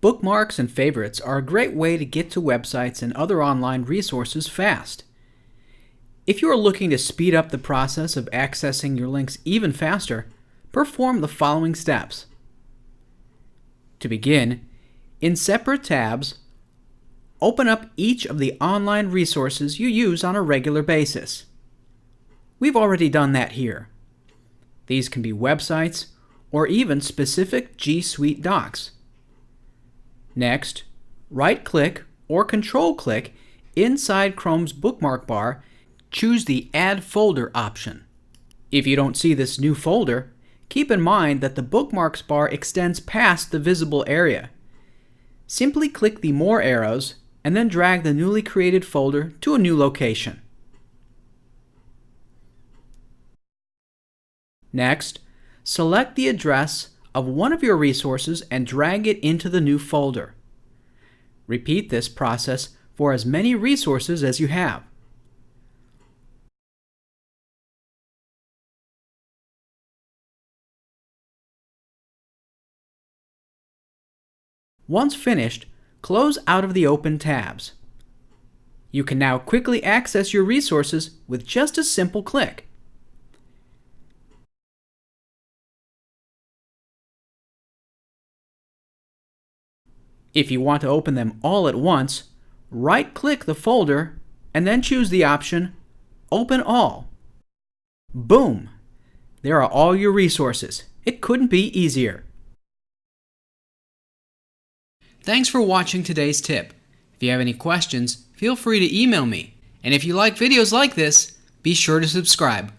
Bookmarks and favorites are a great way to get to websites and other online resources fast. If you are looking to speed up the process of accessing your links even faster, perform the following steps. To begin, in separate tabs, open up each of the online resources you use on a regular basis. We've already done that here. These can be websites or even specific GSuite docs. Next, right-click or control-click inside Chrome's bookmark bar, choose the Add Folder option. If you don't see this new folder, keep in mind that the bookmarks bar extends past the visible area. Simply click the More arrows and then drag the newly created folder to a new location. Next, select the address of one of your resources and drag it into the new folder. Repeat this process for as many resources as you have. Once finished, close out of the open tabs. You can now quickly access your resources with just a simple click. If you want to open them all at once, right-click the folder and then choose the option Open All. Boom! There are all your resources. It couldn't be easier. Thanks for watching today's tip. If you have any questions, feel free to email me. And if you like videos like this, be sure to subscribe.